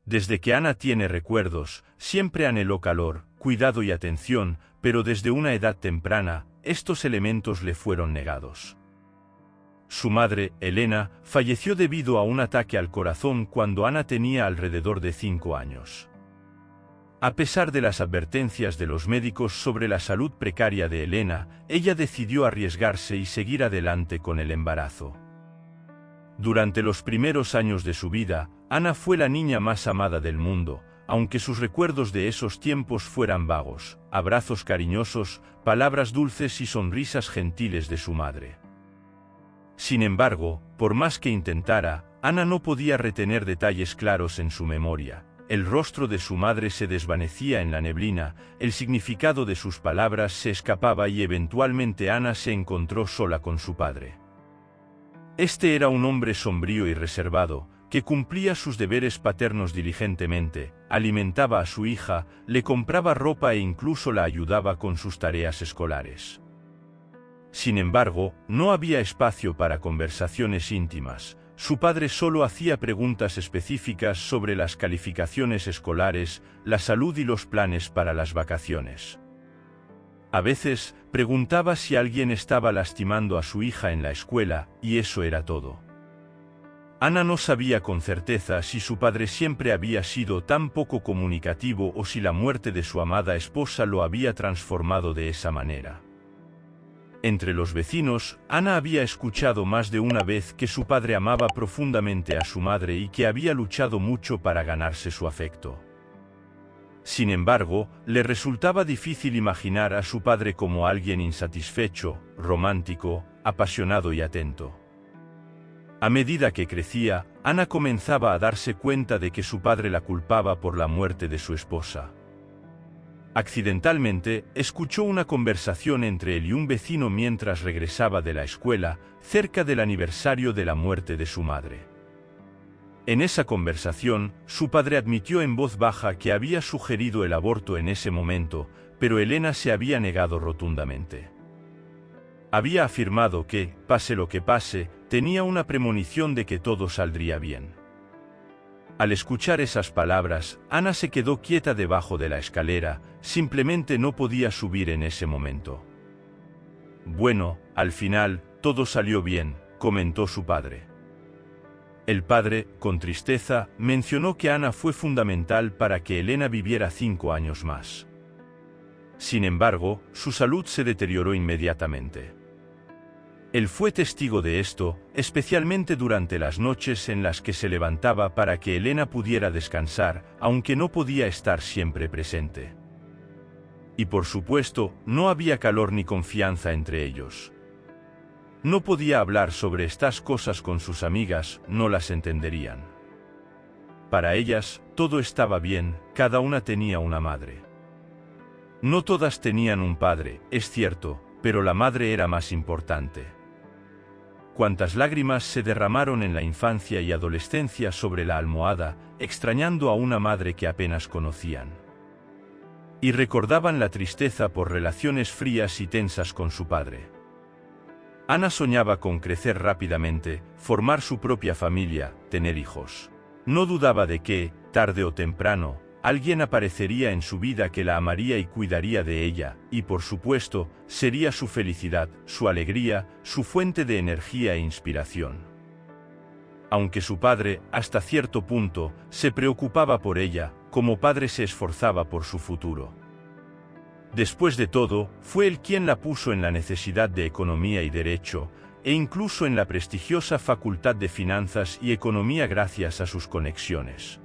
Desde que Ana tiene recuerdos, siempre anheló calor, cuidado y atención, pero desde una edad temprana, estos elementos le fueron negados. Su madre, Elena, falleció debido a un ataque al corazón cuando Ana tenía alrededor de 5 años. A pesar de las advertencias de los médicos sobre la salud precaria de Elena, ella decidió arriesgarse y seguir adelante con el embarazo. Durante los primeros años de su vida, Ana fue la niña más amada del mundo, aunque sus recuerdos de esos tiempos fueran vagos, abrazos cariñosos, palabras dulces y sonrisas gentiles de su madre. Sin embargo, por más que intentara, Ana no podía retener detalles claros en su memoria. El rostro de su madre se desvanecía en la neblina, el significado de sus palabras se escapaba y eventualmente Ana se encontró sola con su padre. Este era un hombre sombrío y reservado, que cumplía sus deberes paternos diligentemente, alimentaba a su hija, le compraba ropa e incluso la ayudaba con sus tareas escolares. Sin embargo, no había espacio para conversaciones íntimas. Su padre solo hacía preguntas específicas sobre las calificaciones escolares, la salud y los planes para las vacaciones. A veces, preguntaba si alguien estaba lastimando a su hija en la escuela, y eso era todo. Ana no sabía con certeza si su padre siempre había sido tan poco comunicativo o si la muerte de su amada esposa lo había transformado de esa manera. Entre los vecinos, Ana había escuchado más de una vez que su padre amaba profundamente a su madre y que había luchado mucho para ganarse su afecto. Sin embargo, le resultaba difícil imaginar a su padre como alguien insatisfecho, romántico, apasionado y atento. A medida que crecía, Ana comenzaba a darse cuenta de que su padre la culpaba por la muerte de su esposa. Accidentalmente, escuchó una conversación entre él y un vecino mientras regresaba de la escuela, cerca del aniversario de la muerte de su madre. En esa conversación, su padre admitió en voz baja que había sugerido el aborto en ese momento, pero Elena se había negado rotundamente. Había afirmado que, pase lo que pase, tenía una premonición de que todo saldría bien. Al escuchar esas palabras, Ana se quedó quieta debajo de la escalera, simplemente no podía subir en ese momento. Bueno, al final, todo salió bien, comentó su padre. El padre, con tristeza, mencionó que Ana fue fundamental para que Elena viviera 5 años más. Sin embargo, su salud se deterioró inmediatamente. Él fue testigo de esto, especialmente durante las noches en las que se levantaba para que Elena pudiera descansar, aunque no podía estar siempre presente. Y por supuesto, no había calor ni confianza entre ellos. No podía hablar sobre estas cosas con sus amigas, no las entenderían. Para ellas, todo estaba bien, cada una tenía una madre. No todas tenían un padre, es cierto, pero la madre era más importante. Cuántas lágrimas se derramaron en la infancia y adolescencia sobre la almohada, extrañando a una madre que apenas conocían. Y recordaban la tristeza por relaciones frías y tensas con su padre. Ana soñaba con crecer rápidamente, formar su propia familia, tener hijos. No dudaba de que, tarde o temprano, alguien aparecería en su vida que la amaría y cuidaría de ella, y por supuesto, sería su felicidad, su alegría, su fuente de energía e inspiración. Aunque su padre, hasta cierto punto, se preocupaba por ella, como padre se esforzaba por su futuro. Después de todo, fue él quien la puso en la necesidad de economía y derecho, e incluso en la prestigiosa facultad de finanzas y economía gracias a sus conexiones.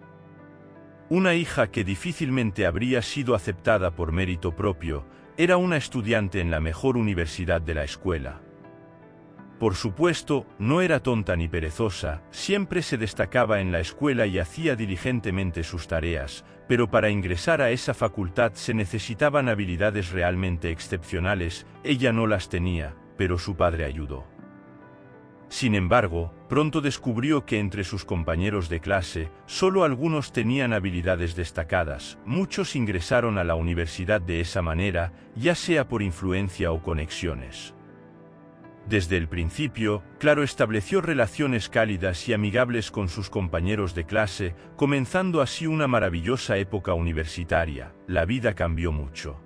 Una hija que difícilmente habría sido aceptada por mérito propio, era una estudiante en la mejor universidad de la escuela. Por supuesto, no era tonta ni perezosa, siempre se destacaba en la escuela y hacía diligentemente sus tareas, pero para ingresar a esa facultad se necesitaban habilidades realmente excepcionales, ella no las tenía, pero su padre ayudó. Sin embargo, pronto descubrió que entre sus compañeros de clase, solo algunos tenían habilidades destacadas, muchos ingresaron a la universidad de esa manera, ya sea por influencia o conexiones. Desde el principio, Claro estableció relaciones cálidas y amigables con sus compañeros de clase, comenzando así una maravillosa época universitaria. La vida cambió mucho.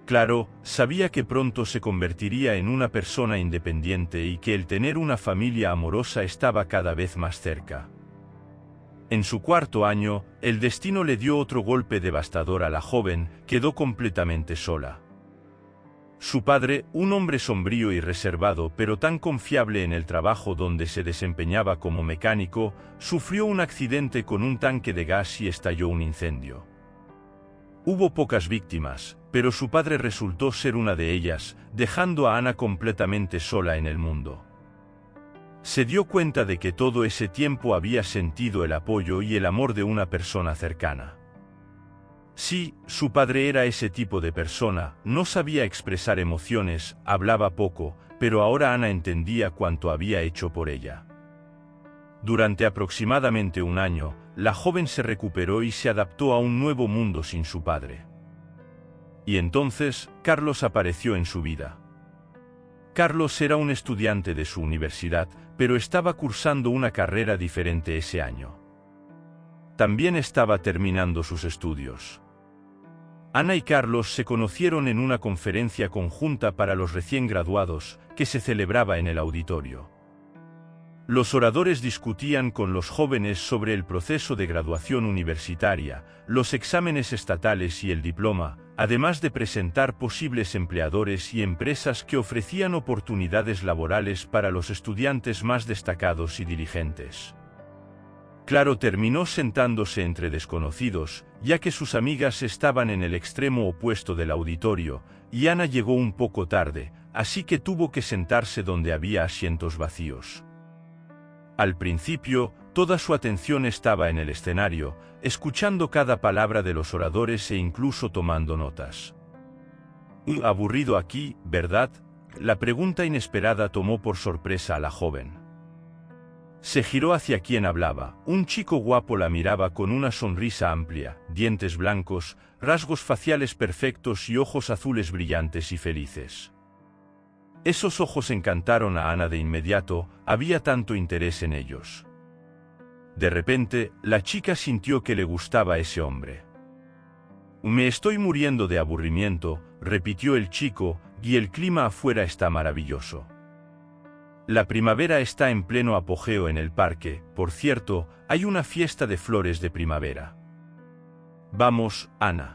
Claro, sabía que pronto se convertiría en una persona independiente y que el tener una familia amorosa estaba cada vez más cerca. En su cuarto año, el destino le dio otro golpe devastador a la joven, quedó completamente sola. Su padre, un hombre sombrío y reservado pero tan confiable en el trabajo donde se desempeñaba como mecánico, sufrió un accidente con un tanque de gas y estalló un incendio. Hubo pocas víctimas, pero su padre resultó ser una de ellas, dejando a Ana completamente sola en el mundo. Se dio cuenta de que todo ese tiempo había sentido el apoyo y el amor de una persona cercana. Sí, su padre era ese tipo de persona, no sabía expresar emociones, hablaba poco, pero ahora Ana entendía cuánto había hecho por ella. Durante aproximadamente un año, la joven se recuperó y se adaptó a un nuevo mundo sin su padre. Y entonces, Carlos apareció en su vida. Carlos era un estudiante de su universidad, pero estaba cursando una carrera diferente ese año. También estaba terminando sus estudios. Ana y Carlos se conocieron en una conferencia conjunta para los recién graduados, que se celebraba en el auditorio. Los oradores discutían con los jóvenes sobre el proceso de graduación universitaria, los exámenes estatales y el diploma, además de presentar posibles empleadores y empresas que ofrecían oportunidades laborales para los estudiantes más destacados y diligentes. Claro terminó sentándose entre desconocidos, ya que sus amigas estaban en el extremo opuesto del auditorio, y Ana llegó un poco tarde, así que tuvo que sentarse donde había asientos vacíos. Al principio, toda su atención estaba en el escenario, escuchando cada palabra de los oradores e incluso tomando notas. Aburrido aquí, ¿verdad? La pregunta inesperada tomó por sorpresa a la joven. Se giró hacia quien hablaba. Un chico guapo la miraba con una sonrisa amplia, dientes blancos, rasgos faciales perfectos y ojos azules brillantes y felices. Esos ojos encantaron a Ana de inmediato, había tanto interés en ellos. De repente, la chica sintió que le gustaba a ese hombre. Me estoy muriendo de aburrimiento, repitió el chico, y el clima afuera está maravilloso. La primavera está en pleno apogeo en el parque, por cierto, hay una fiesta de flores de primavera. Vamos, Ana.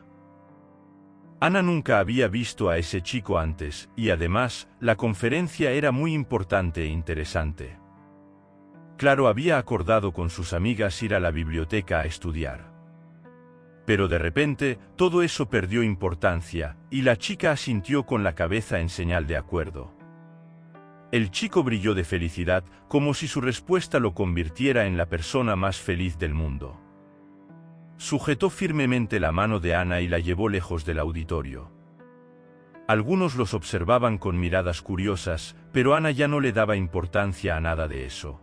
Ana nunca había visto a ese chico antes, y además, la conferencia era muy importante e interesante. Claro, había acordado con sus amigas ir a la biblioteca a estudiar. Pero de repente, todo eso perdió importancia, y la chica asintió con la cabeza en señal de acuerdo. El chico brilló de felicidad, como si su respuesta lo convirtiera en la persona más feliz del mundo. Sujetó firmemente la mano de Ana y la llevó lejos del auditorio. Algunos los observaban con miradas curiosas, pero Ana ya no le daba importancia a nada de eso.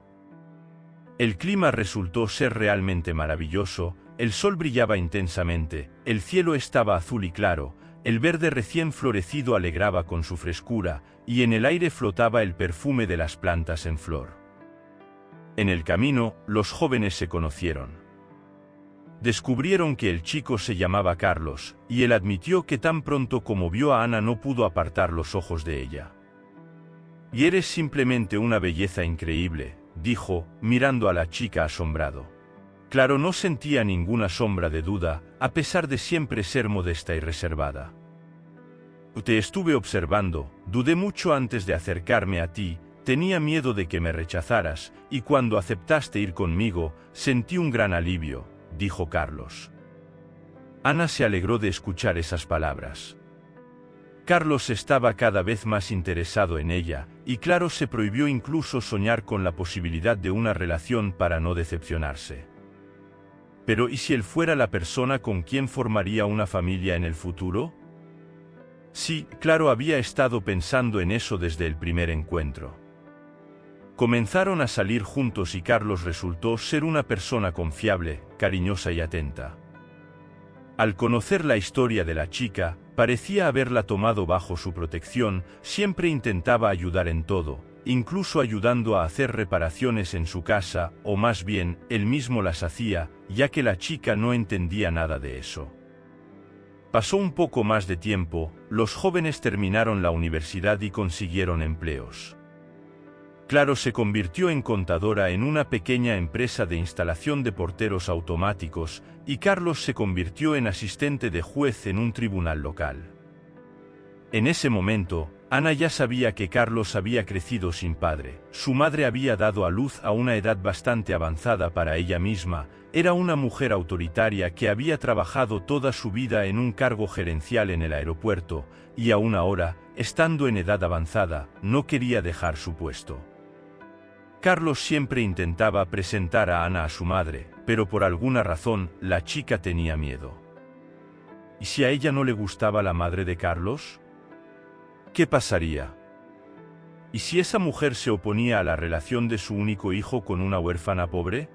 El clima resultó ser realmente maravilloso, el sol brillaba intensamente, el cielo estaba azul y claro, el verde recién florecido alegraba con su frescura, y en el aire flotaba el perfume de las plantas en flor. En el camino, los jóvenes se conocieron. Descubrieron que el chico se llamaba Carlos, y él admitió que tan pronto como vio a Ana no pudo apartar los ojos de ella. «Y eres simplemente una belleza increíble», dijo, mirando a la chica asombrado. Claro, no sentía ninguna sombra de duda, a pesar de siempre ser modesta y reservada. «Te estuve observando, dudé mucho antes de acercarme a ti, tenía miedo de que me rechazaras, y cuando aceptaste ir conmigo, sentí un gran alivio», dijo Carlos. Ana se alegró de escuchar esas palabras. Carlos estaba cada vez más interesado en ella, y claro, se prohibió incluso soñar con la posibilidad de una relación para no decepcionarse. Pero ¿y si él fuera la persona con quien formaría una familia en el futuro? Sí, claro, había estado pensando en eso desde el primer encuentro. Comenzaron a salir juntos y Carlos resultó ser una persona confiable, cariñosa y atenta. Al conocer la historia de la chica, Parecía haberla tomado bajo su protección, siempre intentaba ayudar en todo, incluso ayudando a hacer reparaciones en su casa, o más bien, él mismo las hacía, ya que la chica no entendía nada de eso. Pasó un poco más de tiempo, los jóvenes terminaron la universidad y consiguieron empleos. Claro se convirtió en contadora en una pequeña empresa de instalación de porteros automáticos, y Carlos se convirtió en asistente de juez en un tribunal local. En ese momento, Ana ya sabía que Carlos había crecido sin padre, su madre había dado a luz a una edad bastante avanzada para ella misma, era una mujer autoritaria que había trabajado toda su vida en un cargo gerencial en el aeropuerto, y aún ahora, estando en edad avanzada, no quería dejar su puesto. Carlos siempre intentaba presentar a Ana a su madre, pero por alguna razón, la chica tenía miedo. ¿Y si a ella no le gustaba la madre de Carlos? ¿Qué pasaría? ¿Y si esa mujer se oponía a la relación de su único hijo con una huérfana pobre?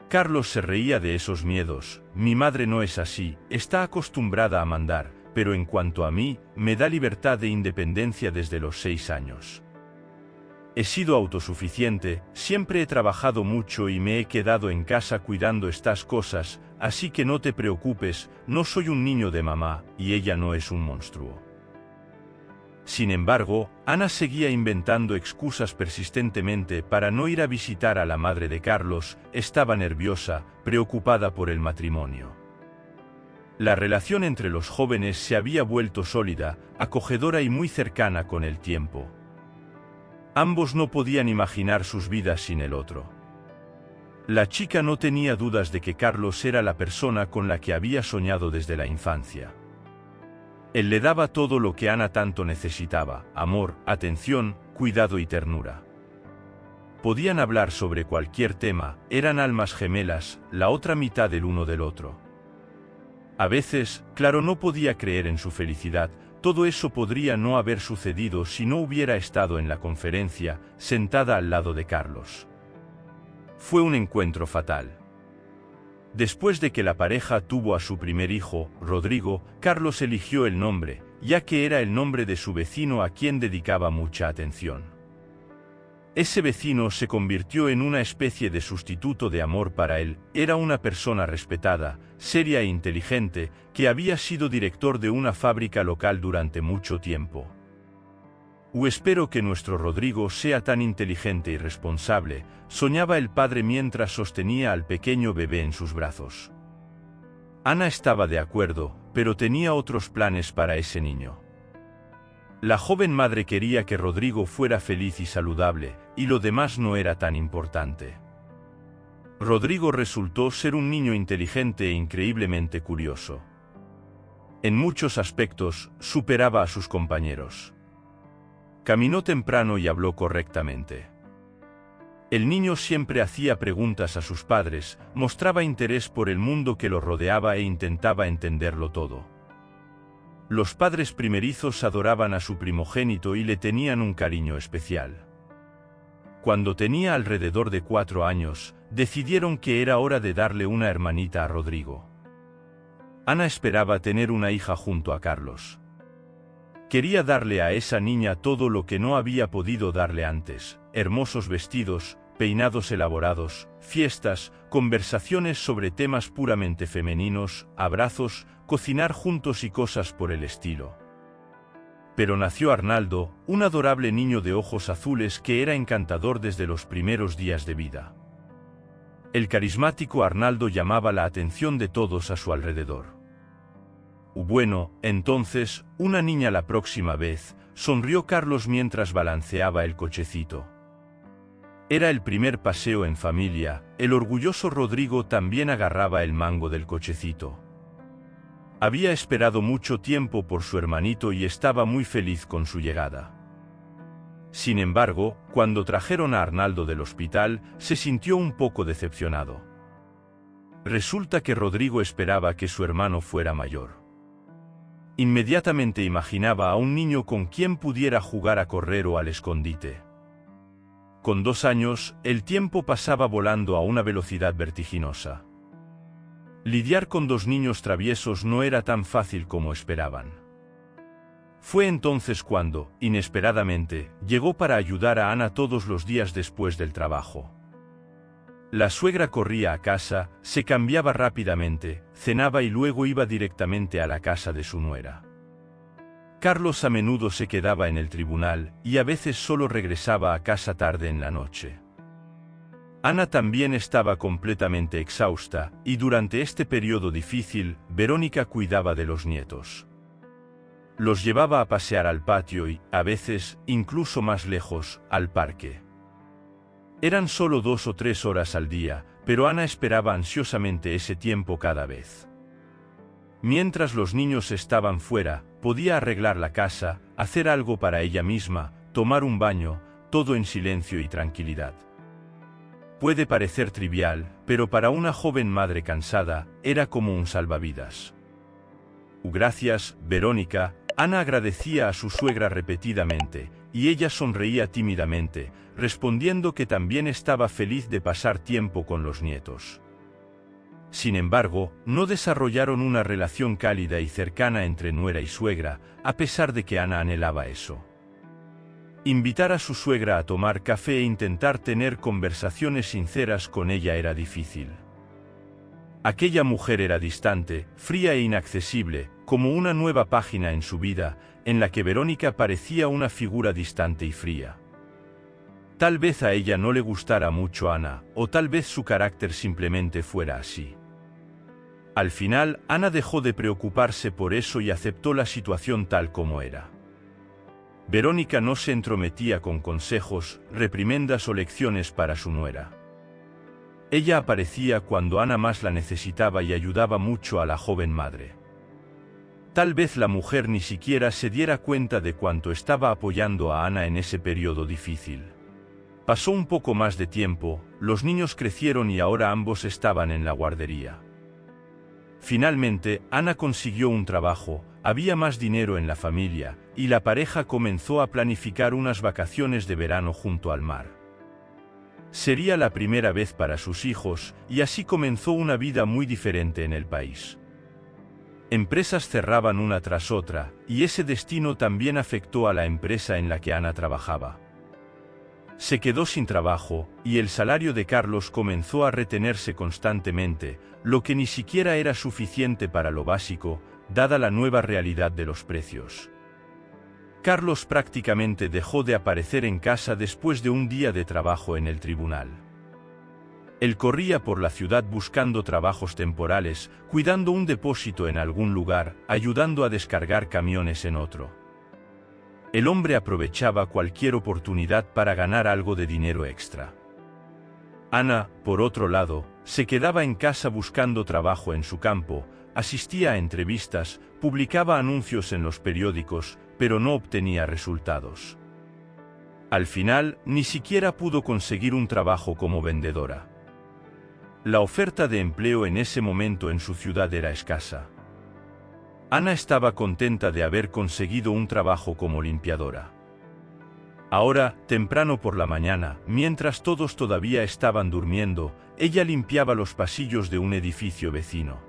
Carlos se reía de esos miedos. Mi madre no es así, está acostumbrada a mandar, pero en cuanto a mí, me da libertad e independencia desde los 6 años. He sido autosuficiente, siempre he trabajado mucho y me he quedado en casa cuidando estas cosas, así que no te preocupes, no soy un niño de mamá, y ella no es un monstruo. Sin embargo, Ana seguía inventando excusas persistentemente para no ir a visitar a la madre de Carlos, estaba nerviosa, preocupada por el matrimonio. La relación entre los jóvenes se había vuelto sólida, acogedora y muy cercana con el tiempo. Ambos no podían imaginar sus vidas sin el otro. La chica no tenía dudas de que Carlos era la persona con la que había soñado desde la infancia. Él le daba todo lo que Ana tanto necesitaba: amor, atención, cuidado y ternura. Podían hablar sobre cualquier tema, eran almas gemelas, la otra mitad del uno del otro. A veces, claro, no podía creer en su felicidad. Todo eso podría no haber sucedido si no hubiera estado en la conferencia, sentada al lado de Carlos. Fue un encuentro fatal. Después de que la pareja tuvo a su primer hijo, Rodrigo, Carlos eligió el nombre, ya que era el nombre de su vecino a quien dedicaba mucha atención. Ese vecino se convirtió en una especie de sustituto de amor para él, era una persona respetada, seria e inteligente, que había sido director de una fábrica local durante mucho tiempo. Espero que nuestro Rodrigo sea tan inteligente y responsable, soñaba el padre mientras sostenía al pequeño bebé en sus brazos. Ana estaba de acuerdo, pero tenía otros planes para ese niño. La joven madre quería que Rodrigo fuera feliz y saludable, y lo demás no era tan importante. Rodrigo resultó ser un niño inteligente e increíblemente curioso. En muchos aspectos, superaba a sus compañeros. Caminó temprano y habló correctamente. El niño siempre hacía preguntas a sus padres, mostraba interés por el mundo que lo rodeaba e intentaba entenderlo todo. Los padres primerizos adoraban a su primogénito y le tenían un cariño especial. Cuando tenía alrededor de 4 años, decidieron que era hora de darle una hermanita a Rodrigo. Ana esperaba tener una hija junto a Carlos. Quería darle a esa niña todo lo que no había podido darle antes: hermosos vestidos, peinados elaborados, fiestas, conversaciones sobre temas puramente femeninos, abrazos, cocinar juntos y cosas por el estilo. Pero nació Arnaldo, un adorable niño de ojos azules que era encantador desde los primeros días de vida. El carismático Arnaldo llamaba la atención de todos a su alrededor. Bueno, entonces, una niña la próxima vez, sonrió Carlos mientras balanceaba el cochecito. Era el primer paseo en familia, el orgulloso Rodrigo también agarraba el mango del cochecito. Había esperado mucho tiempo por su hermanito y estaba muy feliz con su llegada. Sin embargo, cuando trajeron a Arnaldo del hospital, se sintió un poco decepcionado. Resulta que Rodrigo esperaba que su hermano fuera mayor. Inmediatamente imaginaba a un niño con quien pudiera jugar a correr o al escondite. Con 2 años, el tiempo pasaba volando a una velocidad vertiginosa. Lidiar con dos niños traviesos no era tan fácil como esperaban. Fue entonces cuando, inesperadamente, llegó para ayudar a Ana todos los días después del trabajo. La suegra corría a casa, se cambiaba rápidamente, cenaba y luego iba directamente a la casa de su nuera. Carlos a menudo se quedaba en el tribunal y a veces solo regresaba a casa tarde en la noche. Ana también estaba completamente exhausta y durante este periodo difícil, Verónica cuidaba de los nietos. Los llevaba a pasear al patio y, a veces, incluso más lejos, al parque. Eran solo 2 o 3 horas al día, pero Ana esperaba ansiosamente ese tiempo cada vez. Mientras los niños estaban fuera, podía arreglar la casa, hacer algo para ella misma, tomar un baño, todo en silencio y tranquilidad. Puede parecer trivial, pero para una joven madre cansada, era como un salvavidas. Gracias, Verónica. Ana agradecía a su suegra repetidamente, y ella sonreía tímidamente, respondiendo que también estaba feliz de pasar tiempo con los nietos. Sin embargo, no desarrollaron una relación cálida y cercana entre nuera y suegra, a pesar de que Ana anhelaba eso. Invitar a su suegra a tomar café e intentar tener conversaciones sinceras con ella era difícil. Aquella mujer era distante, fría e inaccesible, como una nueva página en su vida, en la que Verónica parecía una figura distante y fría. Tal vez a ella no le gustara mucho Ana, o tal vez su carácter simplemente fuera así. Al final, Ana dejó de preocuparse por eso y aceptó la situación tal como era. Verónica no se entrometía con consejos, reprimendas o lecciones para su nuera. Ella aparecía cuando Ana más la necesitaba y ayudaba mucho a la joven madre. Tal vez la mujer ni siquiera se diera cuenta de cuánto estaba apoyando a Ana en ese periodo difícil. Pasó un poco más de tiempo, los niños crecieron y ahora ambos estaban en la guardería. Finalmente, Ana consiguió un trabajo, había más dinero en la familia, y la pareja comenzó a planificar unas vacaciones de verano junto al mar. Sería la primera vez para sus hijos, y así comenzó una vida muy diferente en el país. Empresas cerraban una tras otra, y ese destino también afectó a la empresa en la que Ana trabajaba. Se quedó sin trabajo, y el salario de Carlos comenzó a retenerse constantemente, lo que ni siquiera era suficiente para lo básico, dada la nueva realidad de los precios. Carlos prácticamente dejó de aparecer en casa después de un día de trabajo en el tribunal. Él corría por la ciudad buscando trabajos temporales, cuidando un depósito en algún lugar, ayudando a descargar camiones en otro. El hombre aprovechaba cualquier oportunidad para ganar algo de dinero extra. Ana, por otro lado, se quedaba en casa buscando trabajo en su campo, asistía a entrevistas, publicaba anuncios en los periódicos, pero no obtenía resultados. Al final, ni siquiera pudo conseguir un trabajo como vendedora. La oferta de empleo en ese momento en su ciudad era escasa. Ana estaba contenta de haber conseguido un trabajo como limpiadora. Ahora, temprano por la mañana, mientras todos todavía estaban durmiendo, ella limpiaba los pasillos de un edificio vecino.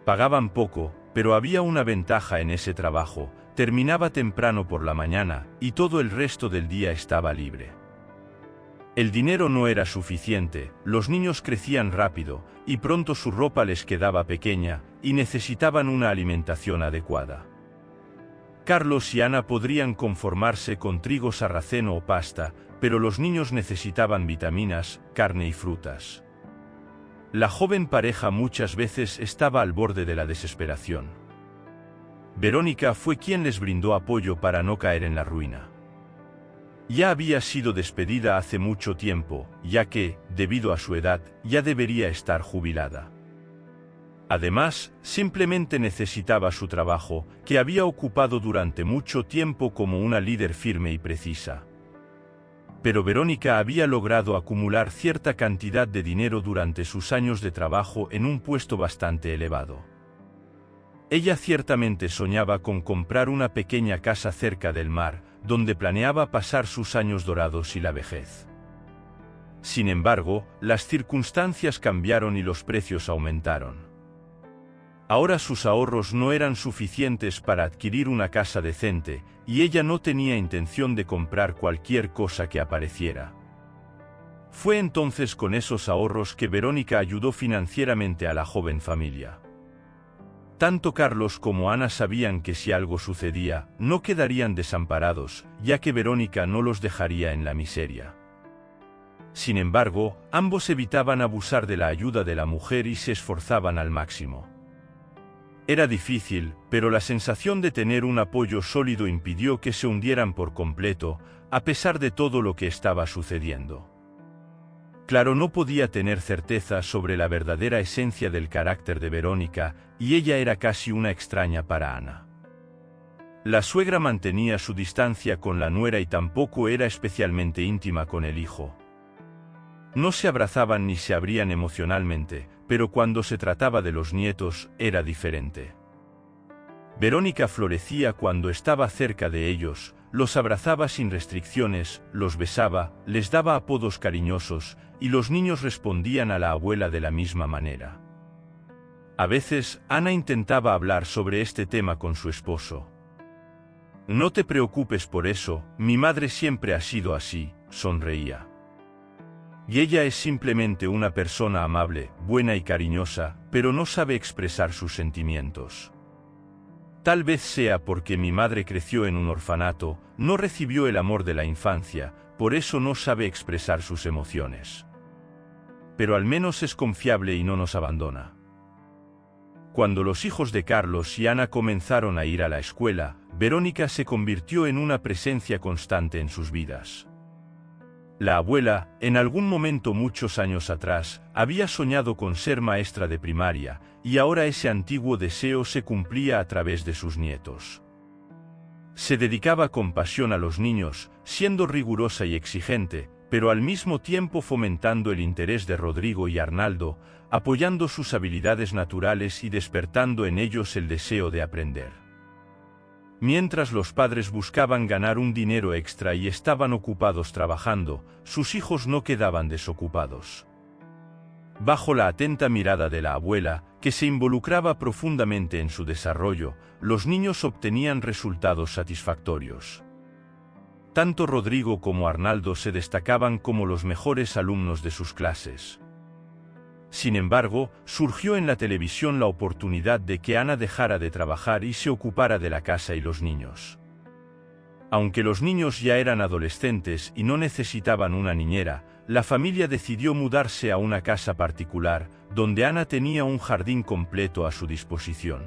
Pagaban poco, pero había una ventaja en ese trabajo: terminaba temprano por la mañana, y todo el resto del día estaba libre. El dinero no era suficiente, los niños crecían rápido, y pronto su ropa les quedaba pequeña, y necesitaban una alimentación adecuada. Carlos y Ana podrían conformarse con trigo sarraceno o pasta, pero los niños necesitaban vitaminas, carne y frutas. La joven pareja muchas veces estaba al borde de la desesperación. Verónica fue quien les brindó apoyo para no caer en la ruina. Ya había sido despedida hace mucho tiempo, ya que, debido a su edad, ya debería estar jubilada. Además, simplemente necesitaba su trabajo, que había ocupado durante mucho tiempo como una líder firme y precisa. Pero Verónica había logrado acumular cierta cantidad de dinero durante sus años de trabajo en un puesto bastante elevado. Ella ciertamente soñaba con comprar una pequeña casa cerca del mar, donde planeaba pasar sus años dorados y la vejez. Sin embargo, las circunstancias cambiaron y los precios aumentaron. Ahora sus ahorros no eran suficientes para adquirir una casa decente, y ella no tenía intención de comprar cualquier cosa que apareciera. Fue entonces con esos ahorros que Verónica ayudó financieramente a la joven familia. Tanto Carlos como Ana sabían que si algo sucedía, no quedarían desamparados, ya que Verónica no los dejaría en la miseria. Sin embargo, ambos evitaban abusar de la ayuda de la mujer y se esforzaban al máximo. Era difícil, pero la sensación de tener un apoyo sólido impidió que se hundieran por completo, a pesar de todo lo que estaba sucediendo. Claro, no podía tener certeza sobre la verdadera esencia del carácter de Verónica, y ella era casi una extraña para Ana. La suegra mantenía su distancia con la nuera y tampoco era especialmente íntima con el hijo. No se abrazaban ni se abrían emocionalmente, pero cuando se trataba de los nietos, era diferente. Verónica florecía cuando estaba cerca de ellos, los abrazaba sin restricciones, los besaba, les daba apodos cariñosos, y los niños respondían a la abuela de la misma manera. A veces, Ana intentaba hablar sobre este tema con su esposo. «No te preocupes por eso, mi madre siempre ha sido así», sonreía. «Y ella es simplemente una persona amable, buena y cariñosa, pero no sabe expresar sus sentimientos. Tal vez sea porque mi madre creció en un orfanato, no recibió el amor de la infancia, por eso no sabe expresar sus emociones. Pero al menos es confiable y no nos abandona». Cuando los hijos de Carlos y Ana comenzaron a ir a la escuela, Verónica se convirtió en una presencia constante en sus vidas. La abuela, en algún momento muchos años atrás, había soñado con ser maestra de primaria, y ahora ese antiguo deseo se cumplía a través de sus nietos. Se dedicaba con pasión a los niños, siendo rigurosa y exigente, pero al mismo tiempo fomentando el interés de Rodrigo y Arnaldo, apoyando sus habilidades naturales y despertando en ellos el deseo de aprender. Mientras los padres buscaban ganar un dinero extra y estaban ocupados trabajando, sus hijos no quedaban desocupados. Bajo la atenta mirada de la abuela, que se involucraba profundamente en su desarrollo, los niños obtenían resultados satisfactorios. Tanto Rodrigo como Arnaldo se destacaban como los mejores alumnos de sus clases. Sin embargo, surgió en la televisión la oportunidad de que Ana dejara de trabajar y se ocupara de la casa y los niños. Aunque los niños ya eran adolescentes y no necesitaban una niñera, la familia decidió mudarse a una casa particular, donde Ana tenía un jardín completo a su disposición.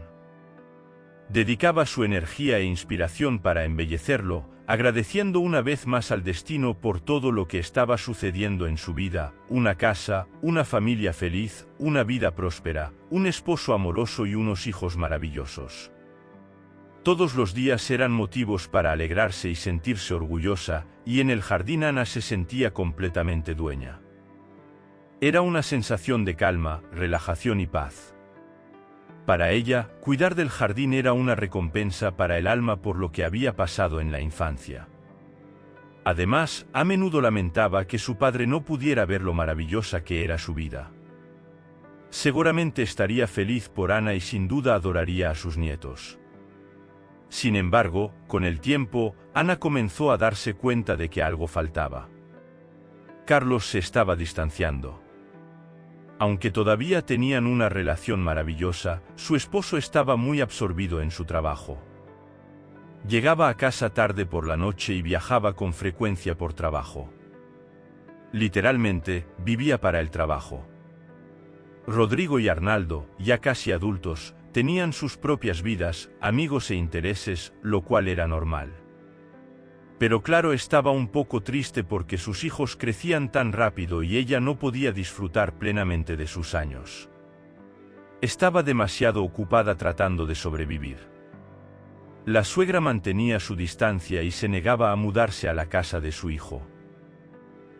Dedicaba su energía e inspiración para embellecerlo, agradeciendo una vez más al destino por todo lo que estaba sucediendo en su vida: una casa, una familia feliz, una vida próspera, un esposo amoroso y unos hijos maravillosos. Todos los días eran motivos para alegrarse y sentirse orgullosa, y en el jardín Ana se sentía completamente dueña. Era una sensación de calma, relajación y paz. Para ella, cuidar del jardín era una recompensa para el alma por lo que había pasado en la infancia. Además, a menudo lamentaba que su padre no pudiera ver lo maravillosa que era su vida. Seguramente estaría feliz por Ana y sin duda adoraría a sus nietos. Sin embargo, con el tiempo, Ana comenzó a darse cuenta de que algo faltaba. Carlos se estaba distanciando. Aunque todavía tenían una relación maravillosa, su esposo estaba muy absorbido en su trabajo. Llegaba a casa tarde por la noche y viajaba con frecuencia por trabajo. Literalmente, vivía para el trabajo. Rodrigo y Arnaldo, ya casi adultos, tenían sus propias vidas, amigos e intereses, lo cual era normal. Pero claro, estaba un poco triste porque sus hijos crecían tan rápido y ella no podía disfrutar plenamente de sus años. Estaba demasiado ocupada tratando de sobrevivir. La suegra mantenía su distancia y se negaba a mudarse a la casa de su hijo.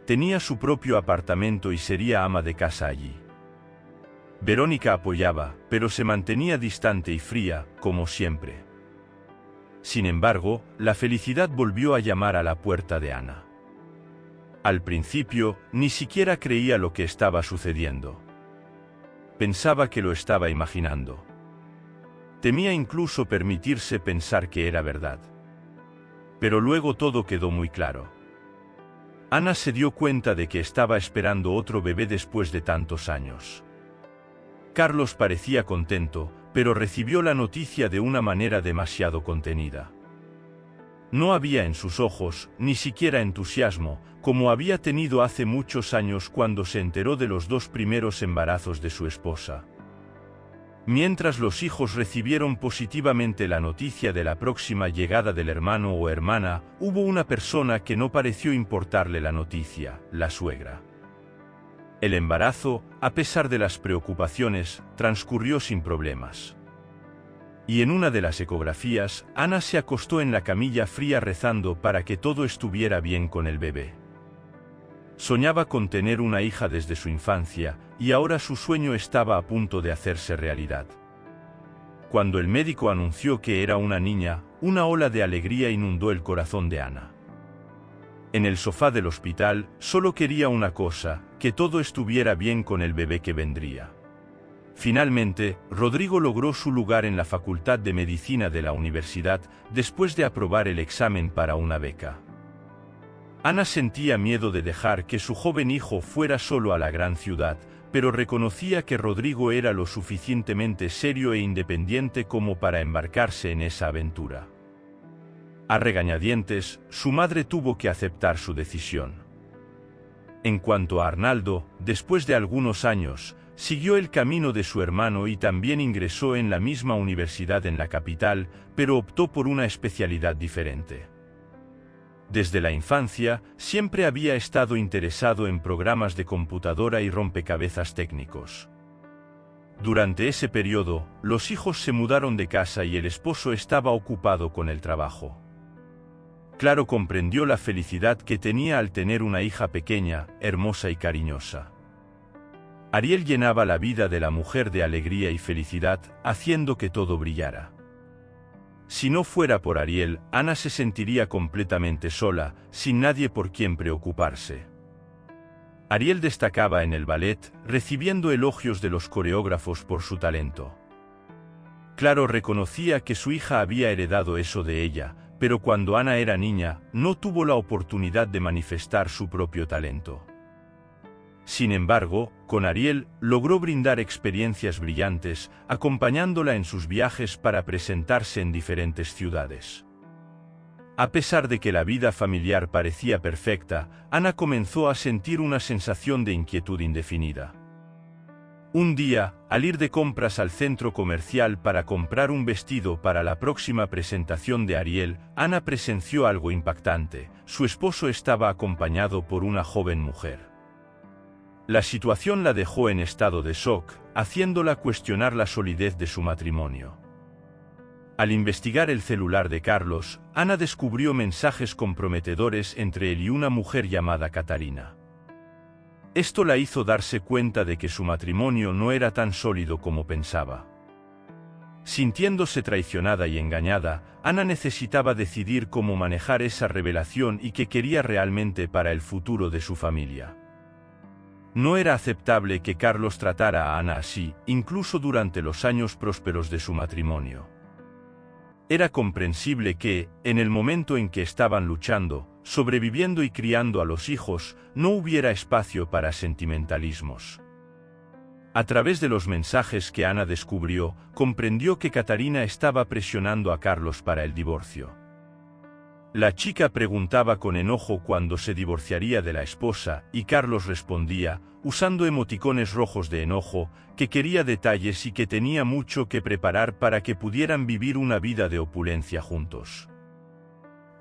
Tenía su propio apartamento y sería ama de casa allí. Verónica apoyaba, pero se mantenía distante y fría, como siempre. Sin embargo, la felicidad volvió a llamar a la puerta de Ana. Al principio, ni siquiera creía lo que estaba sucediendo. Pensaba que lo estaba imaginando. Temía incluso permitirse pensar que era verdad. Pero luego todo quedó muy claro. Ana se dio cuenta de que estaba esperando otro bebé después de tantos años. Carlos parecía contento, pero recibió la noticia de una manera demasiado contenida. No había en sus ojos, ni siquiera entusiasmo, como había tenido hace muchos años cuando se enteró de los 2 primeros embarazos de su esposa. Mientras los hijos recibieron positivamente la noticia de la próxima llegada del hermano o hermana, hubo una persona que no pareció importarle la noticia, la suegra. El embarazo, a pesar de las preocupaciones, transcurrió sin problemas. Y en una de las ecografías, Ana se acostó en la camilla fría rezando para que todo estuviera bien con el bebé. Soñaba con tener una hija desde su infancia, y ahora su sueño estaba a punto de hacerse realidad. Cuando el médico anunció que era una niña, una ola de alegría inundó el corazón de Ana. En el sofá del hospital, solo quería una cosa, que todo estuviera bien con el bebé que vendría. Finalmente, Rodrigo logró su lugar en la Facultad de Medicina de la universidad, después de aprobar el examen para una beca. Ana sentía miedo de dejar que su joven hijo fuera solo a la gran ciudad, pero reconocía que Rodrigo era lo suficientemente serio e independiente como para embarcarse en esa aventura. A regañadientes, su madre tuvo que aceptar su decisión. En cuanto a Arnaldo, después de algunos años, siguió el camino de su hermano y también ingresó en la misma universidad en la capital, pero optó por una especialidad diferente. Desde la infancia, siempre había estado interesado en programas de computadora y rompecabezas técnicos. Durante ese periodo, los hijos se mudaron de casa y el esposo estaba ocupado con el trabajo. Claro comprendió la felicidad que tenía al tener una hija pequeña, hermosa y cariñosa. Ariel llenaba la vida de la mujer de alegría y felicidad, haciendo que todo brillara. Si no fuera por Ariel, Ana se sentiría completamente sola, sin nadie por quien preocuparse. Ariel destacaba en el ballet, recibiendo elogios de los coreógrafos por su talento. Claro reconocía que su hija había heredado eso de ella, pero cuando Ana era niña, no tuvo la oportunidad de manifestar su propio talento. Sin embargo, con Ariel, logró brindar experiencias brillantes, acompañándola en sus viajes para presentarse en diferentes ciudades. A pesar de que la vida familiar parecía perfecta, Ana comenzó a sentir una sensación de inquietud indefinida. Un día, al ir de compras al centro comercial para comprar un vestido para la próxima presentación de Ariel, Ana presenció algo impactante: su esposo estaba acompañado por una joven mujer. La situación la dejó en estado de shock, haciéndola cuestionar la solidez de su matrimonio. Al investigar el celular de Carlos, Ana descubrió mensajes comprometedores entre él y una mujer llamada Catarina. Esto la hizo darse cuenta de que su matrimonio no era tan sólido como pensaba. Sintiéndose traicionada y engañada, Ana necesitaba decidir cómo manejar esa revelación y qué quería realmente para el futuro de su familia. No era aceptable que Carlos tratara a Ana así, incluso durante los años prósperos de su matrimonio. Era comprensible que, en el momento en que estaban luchando, sobreviviendo y criando a los hijos, no hubiera espacio para sentimentalismos. A través de los mensajes que Ana descubrió, comprendió que Catarina estaba presionando a Carlos para el divorcio. La chica preguntaba con enojo cuándo se divorciaría de la esposa, y Carlos respondía, usando emoticones rojos de enojo, que quería detalles y que tenía mucho que preparar para que pudieran vivir una vida de opulencia juntos.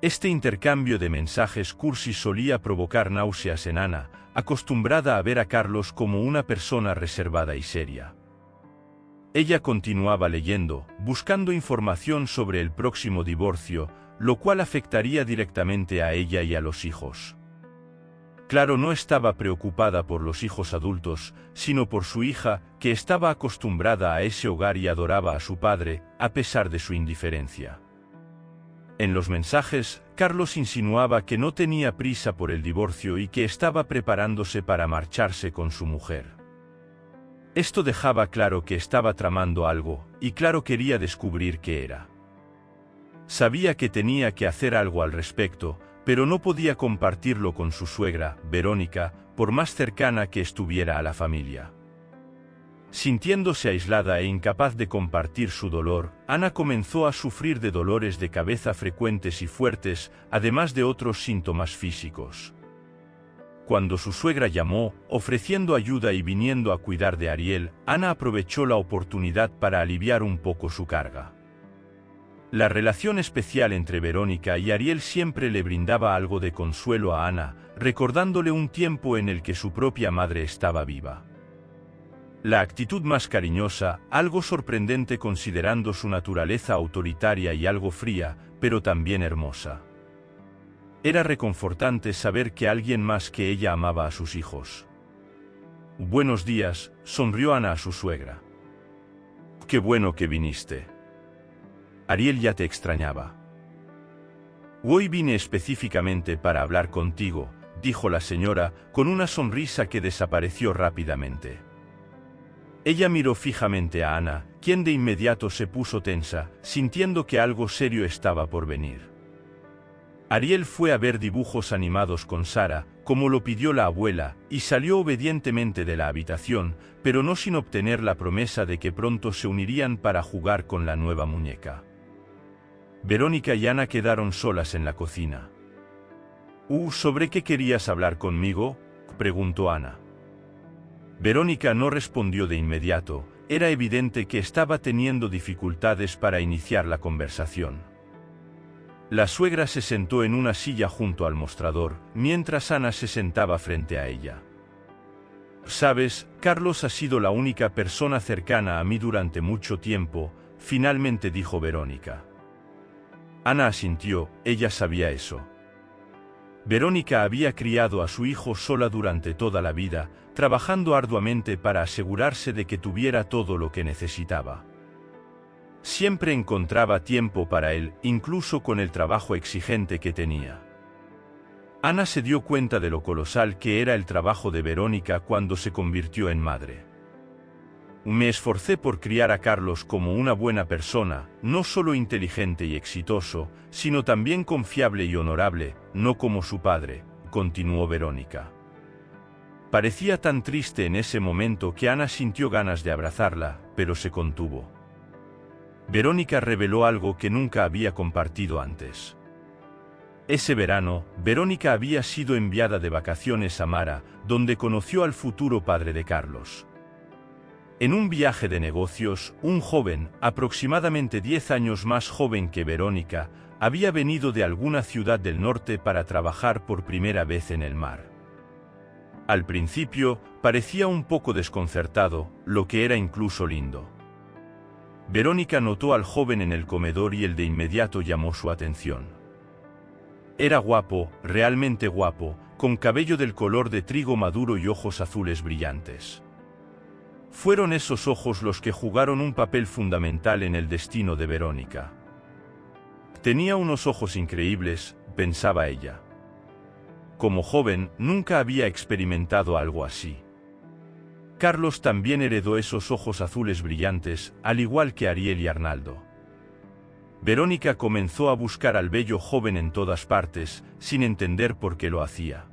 Este intercambio de mensajes cursi solía provocar náuseas en Ana, acostumbrada a ver a Carlos como una persona reservada y seria. Ella continuaba leyendo, buscando información sobre el próximo divorcio, lo cual afectaría directamente a ella y a los hijos. Claro, no estaba preocupada por los hijos adultos, sino por su hija, que estaba acostumbrada a ese hogar y adoraba a su padre, a pesar de su indiferencia. En los mensajes, Carlos insinuaba que no tenía prisa por el divorcio y que estaba preparándose para marcharse con su mujer. Esto dejaba claro que estaba tramando algo, y claro quería descubrir qué era. Sabía que tenía que hacer algo al respecto, pero no podía compartirlo con su suegra, Verónica, por más cercana que estuviera a la familia. Sintiéndose aislada e incapaz de compartir su dolor, Ana comenzó a sufrir de dolores de cabeza frecuentes y fuertes, además de otros síntomas físicos. Cuando su suegra llamó, ofreciendo ayuda y viniendo a cuidar de Ariel, Ana aprovechó la oportunidad para aliviar un poco su carga. La relación especial entre Verónica y Ariel siempre le brindaba algo de consuelo a Ana, recordándole un tiempo en el que su propia madre estaba viva. La actitud más cariñosa, algo sorprendente considerando su naturaleza autoritaria y algo fría, pero también hermosa. Era reconfortante saber que alguien más que ella amaba a sus hijos. «Buenos días», sonrió Ana a su suegra. «Qué bueno que viniste. Ariel ya te extrañaba». «Hoy vine específicamente para hablar contigo», dijo la señora, con una sonrisa que desapareció rápidamente. Ella miró fijamente a Ana, quien de inmediato se puso tensa, sintiendo que algo serio estaba por venir. Ariel fue a ver dibujos animados con Sara, como lo pidió la abuela, y salió obedientemente de la habitación, pero no sin obtener la promesa de que pronto se unirían para jugar con la nueva muñeca. Verónica y Ana quedaron solas en la cocina. ¿Sobre qué querías hablar conmigo?, preguntó Ana. Verónica no respondió de inmediato, era evidente que estaba teniendo dificultades para iniciar la conversación. La suegra se sentó en una silla junto al mostrador, mientras Ana se sentaba frente a ella. «Sabes, Carlos ha sido la única persona cercana a mí durante mucho tiempo», finalmente dijo Verónica. Ana asintió, ella sabía eso. Verónica había criado a su hijo sola durante toda la vida, trabajando arduamente para asegurarse de que tuviera todo lo que necesitaba. Siempre encontraba tiempo para él, incluso con el trabajo exigente que tenía. Ana se dio cuenta de lo colosal que era el trabajo de Verónica cuando se convirtió en madre. «Me esforcé por criar a Carlos como una buena persona, no solo inteligente y exitoso, sino también confiable y honorable, no como su padre», continuó Verónica. Parecía tan triste en ese momento que Ana sintió ganas de abrazarla, pero se contuvo. Verónica reveló algo que nunca había compartido antes. Ese verano, Verónica había sido enviada de vacaciones a Mara, donde conoció al futuro padre de Carlos. En un viaje de negocios, un joven, aproximadamente 10 años más joven que Verónica, había venido de alguna ciudad del norte para trabajar por primera vez en el mar. Al principio, parecía un poco desconcertado, lo que era incluso lindo. Verónica notó al joven en el comedor y él de inmediato llamó su atención. Era guapo, realmente guapo, con cabello del color de trigo maduro y ojos azules brillantes. Fueron esos ojos los que jugaron un papel fundamental en el destino de Verónica. Tenía unos ojos increíbles, pensaba ella. Como joven, nunca había experimentado algo así. Carlos también heredó esos ojos azules brillantes, al igual que Ariel y Arnaldo. Verónica comenzó a buscar al bello joven en todas partes, sin entender por qué lo hacía.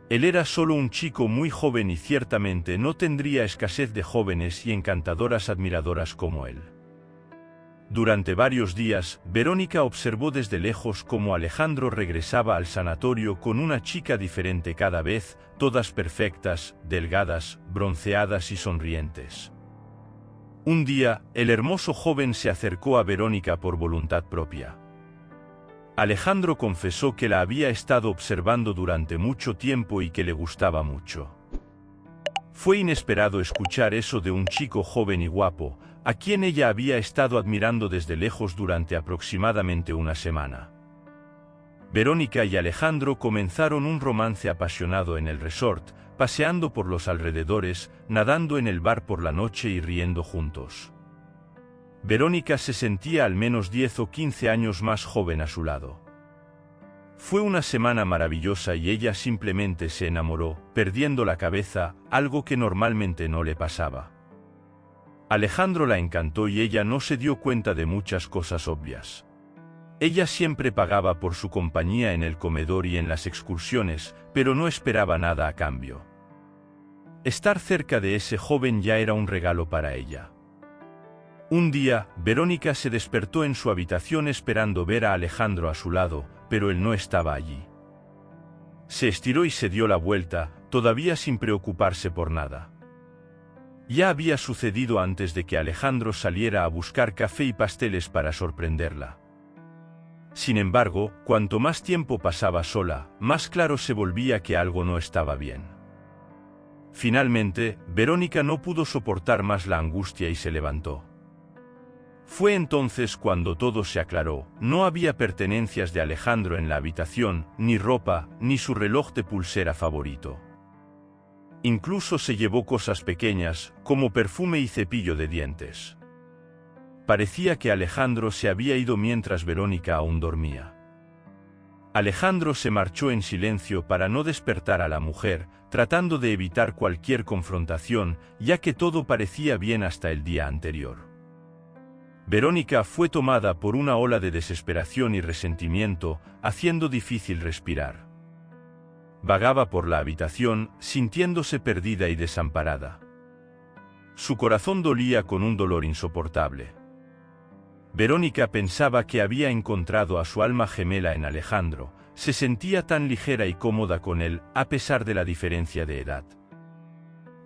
Él era solo un chico muy joven y ciertamente no tendría escasez de jóvenes y encantadoras admiradoras como él. Durante varios días, Verónica observó desde lejos cómo Alejandro regresaba al sanatorio con una chica diferente cada vez, todas perfectas, delgadas, bronceadas y sonrientes. Un día, el hermoso joven se acercó a Verónica por voluntad propia. Alejandro confesó que la había estado observando durante mucho tiempo y que le gustaba mucho. Fue inesperado escuchar eso de un chico joven y guapo, a quien ella había estado admirando desde lejos durante aproximadamente una semana. Verónica y Alejandro comenzaron un romance apasionado en el resort, paseando por los alrededores, nadando en el bar por la noche y riendo juntos. Verónica se sentía al menos 10 o 15 años más joven a su lado. Fue una semana maravillosa y ella simplemente se enamoró, perdiendo la cabeza, algo que normalmente no le pasaba. Alejandro la encantó y ella no se dio cuenta de muchas cosas obvias. Ella siempre pagaba por su compañía en el comedor y en las excursiones, pero no esperaba nada a cambio. Estar cerca de ese joven ya era un regalo para ella. Un día, Verónica se despertó en su habitación esperando ver a Alejandro a su lado, pero él no estaba allí. Se estiró y se dio la vuelta, todavía sin preocuparse por nada. Ya había sucedido antes de que Alejandro saliera a buscar café y pasteles para sorprenderla. Sin embargo, cuanto más tiempo pasaba sola, más claro se volvía que algo no estaba bien. Finalmente, Verónica no pudo soportar más la angustia y se levantó. Fue entonces cuando todo se aclaró. No había pertenencias de Alejandro en la habitación, ni ropa, ni su reloj de pulsera favorito. Incluso se llevó cosas pequeñas, como perfume y cepillo de dientes. Parecía que Alejandro se había ido mientras Verónica aún dormía. Alejandro se marchó en silencio para no despertar a la mujer, tratando de evitar cualquier confrontación, ya que todo parecía bien hasta el día anterior. Verónica fue tomada por una ola de desesperación y resentimiento, haciendo difícil respirar. Vagaba por la habitación, sintiéndose perdida y desamparada. Su corazón dolía con un dolor insoportable. Verónica pensaba que había encontrado a su alma gemela en Alejandro, se sentía tan ligera y cómoda con él, a pesar de la diferencia de edad.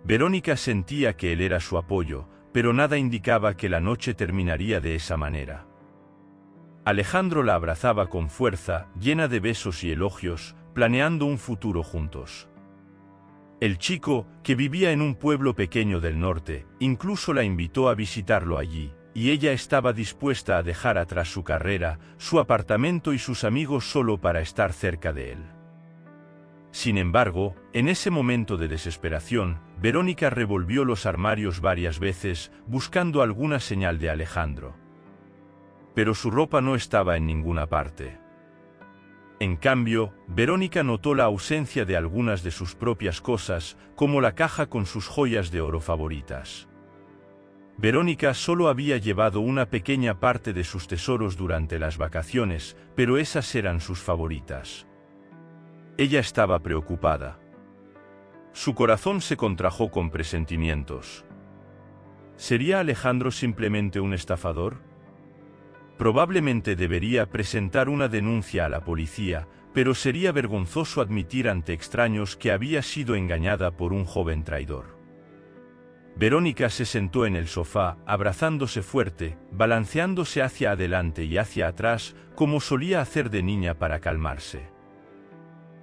Verónica sentía que él era su apoyo, pero nada indicaba que la noche terminaría de esa manera. Alejandro la abrazaba con fuerza, llena de besos y elogios, planeando un futuro juntos. El chico, que vivía en un pueblo pequeño del norte, incluso la invitó a visitarlo allí, y ella estaba dispuesta a dejar atrás su carrera, su apartamento y sus amigos solo para estar cerca de él. Sin embargo, en ese momento de desesperación, Verónica revolvió los armarios varias veces, buscando alguna señal de Alejandro. Pero su ropa no estaba en ninguna parte. En cambio, Verónica notó la ausencia de algunas de sus propias cosas, como la caja con sus joyas de oro favoritas. Verónica solo había llevado una pequeña parte de sus tesoros durante las vacaciones, pero esas eran sus favoritas. Ella estaba preocupada. Su corazón se contrajo con presentimientos. ¿Sería Alejandro simplemente un estafador? Probablemente debería presentar una denuncia a la policía, pero sería vergonzoso admitir ante extraños que había sido engañada por un joven traidor. Verónica se sentó en el sofá, abrazándose fuerte, balanceándose hacia adelante y hacia atrás, como solía hacer de niña para calmarse.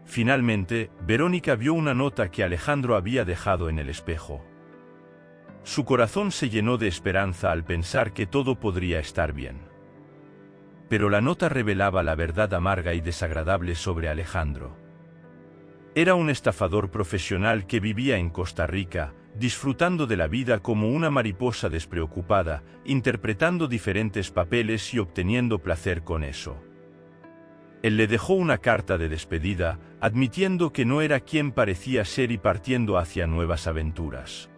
Finalmente, Verónica vio una nota que Alejandro había dejado en el espejo. Su corazón se llenó de esperanza al pensar que todo podría estar bien. Pero la nota revelaba la verdad amarga y desagradable sobre Alejandro. Era un estafador profesional que vivía en Costa Rica, disfrutando de la vida como una mariposa despreocupada, interpretando diferentes papeles y obteniendo placer con eso. Él le dejó una carta de despedida, admitiendo que no era quien parecía ser y partiendo hacia nuevas aventuras.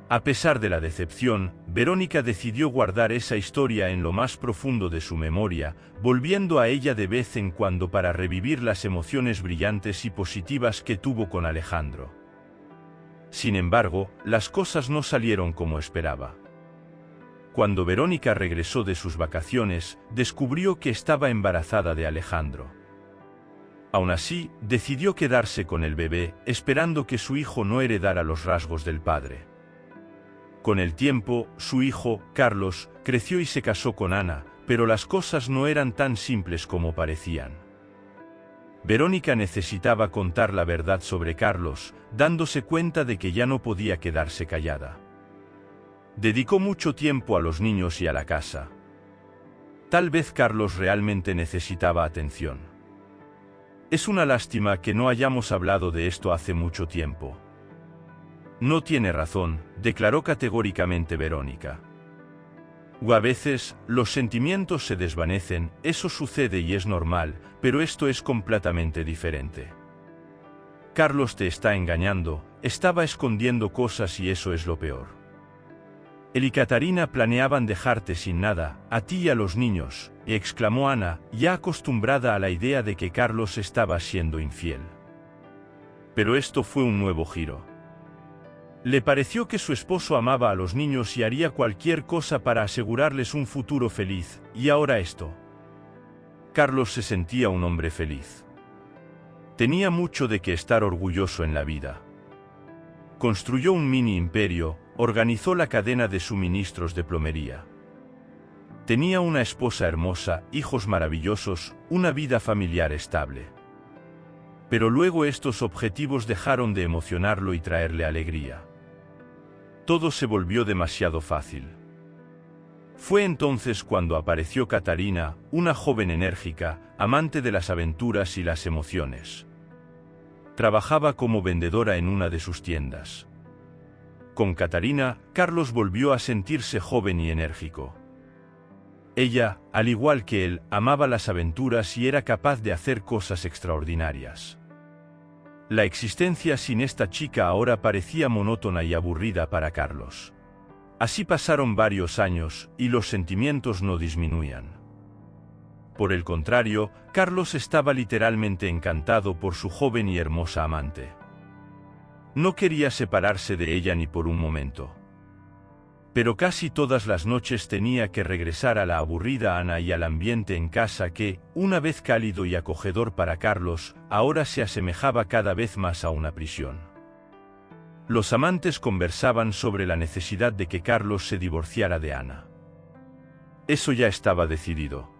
A pesar de la decepción, Verónica decidió guardar esa historia en lo más profundo de su memoria, volviendo a ella de vez en cuando para revivir las emociones brillantes y positivas que tuvo con Alejandro. Sin embargo, las cosas no salieron como esperaba. Cuando Verónica regresó de sus vacaciones, descubrió que estaba embarazada de Alejandro. Aún así, decidió quedarse con el bebé, esperando que su hijo no heredara los rasgos del padre. Con el tiempo, su hijo, Carlos, creció y se casó con Ana, pero las cosas no eran tan simples como parecían. Verónica necesitaba contar la verdad sobre Carlos, dándose cuenta de que ya no podía quedarse callada. Dedicó mucho tiempo a los niños y a la casa. Tal vez Carlos realmente necesitaba atención. Es una lástima que no hayamos hablado de esto hace mucho tiempo. No tiene razón, declaró categóricamente Verónica. O a veces, los sentimientos se desvanecen, eso sucede y es normal, pero esto es completamente diferente. Carlos te está engañando, estaba escondiendo cosas y eso es lo peor. Él y Catarina planeaban dejarte sin nada, a ti y a los niños, exclamó Ana, ya acostumbrada a la idea de que Carlos estaba siendo infiel. Pero esto fue un nuevo giro. Le pareció que su esposo amaba a los niños y haría cualquier cosa para asegurarles un futuro feliz, y ahora esto. Carlos se sentía un hombre feliz. Tenía mucho de qué estar orgulloso en la vida. Construyó un mini imperio, organizó la cadena de suministros de plomería. Tenía una esposa hermosa, hijos maravillosos, una vida familiar estable. Pero luego estos objetivos dejaron de emocionarlo y traerle alegría. Todo se volvió demasiado fácil. Fue entonces cuando apareció Catarina, una joven enérgica, amante de las aventuras y las emociones. Trabajaba como vendedora en una de sus tiendas. Con Catarina, Carlos volvió a sentirse joven y enérgico. Ella, al igual que él, amaba las aventuras y era capaz de hacer cosas extraordinarias. La existencia sin esta chica ahora parecía monótona y aburrida para Carlos. Así pasaron varios años, y los sentimientos no disminuían. Por el contrario, Carlos estaba literalmente encantado por su joven y hermosa amante. No quería separarse de ella ni por un momento. Pero casi todas las noches tenía que regresar a la aburrida Ana y al ambiente en casa que, una vez cálido y acogedor para Carlos, ahora se asemejaba cada vez más a una prisión. Los amantes conversaban sobre la necesidad de que Carlos se divorciara de Ana. Eso ya estaba decidido.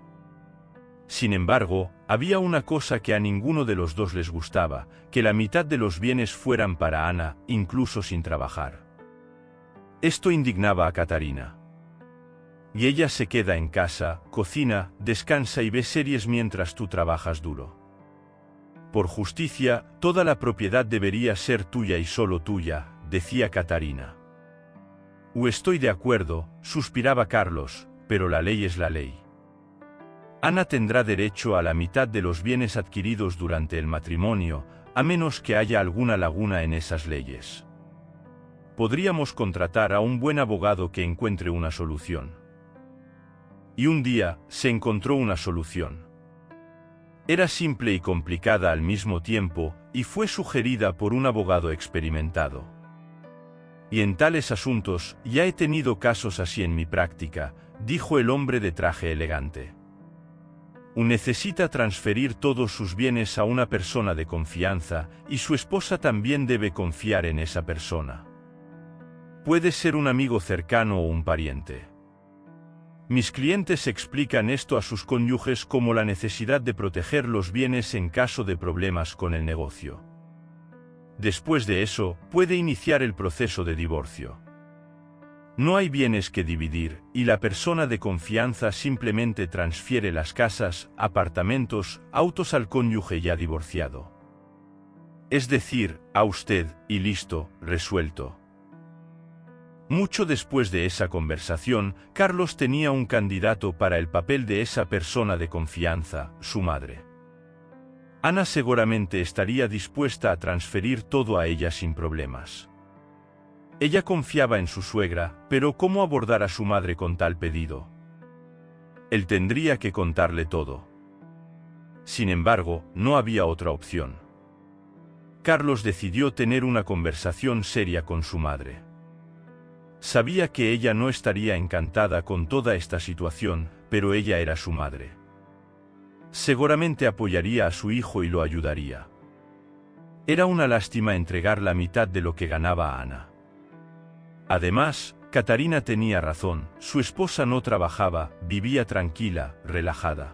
Sin embargo, había una cosa que a ninguno de los dos les gustaba, que la mitad de los bienes fueran para Ana, incluso sin trabajar. Esto indignaba a Catarina. Y ella se queda en casa, cocina, descansa y ve series mientras tú trabajas duro. Por justicia, toda la propiedad debería ser tuya y solo tuya, decía Catarina. Estoy de acuerdo, suspiraba Carlos, pero la ley es la ley. Ana tendrá derecho a la mitad de los bienes adquiridos durante el matrimonio, a menos que haya alguna laguna en esas leyes. Podríamos contratar a un buen abogado que encuentre una solución. Y un día, se encontró una solución. Era simple y complicada al mismo tiempo, y fue sugerida por un abogado experimentado. Y en tales asuntos, ya he tenido casos así en mi práctica, dijo el hombre de traje elegante. Necesita transferir todos sus bienes a una persona de confianza, y su esposa también debe confiar en esa persona. Puede ser un amigo cercano o un pariente. Mis clientes explican esto a sus cónyuges como la necesidad de proteger los bienes en caso de problemas con el negocio. Después de eso, puede iniciar el proceso de divorcio. No hay bienes que dividir, y la persona de confianza simplemente transfiere las casas, apartamentos, autos al cónyuge ya divorciado. Es decir, a usted, y listo, resuelto. Mucho después de esa conversación, Carlos tenía un candidato para el papel de esa persona de confianza, su madre. Ana seguramente estaría dispuesta a transferir todo a ella sin problemas. Ella confiaba en su suegra, pero ¿cómo abordar a su madre con tal pedido? Él tendría que contarle todo. Sin embargo, no había otra opción. Carlos decidió tener una conversación seria con su madre. Sabía que ella no estaría encantada con toda esta situación, pero ella era su madre. Seguramente apoyaría a su hijo y lo ayudaría. Era una lástima entregar la mitad de lo que ganaba a Ana. Además, Catarina tenía razón, su esposa no trabajaba, vivía tranquila, relajada.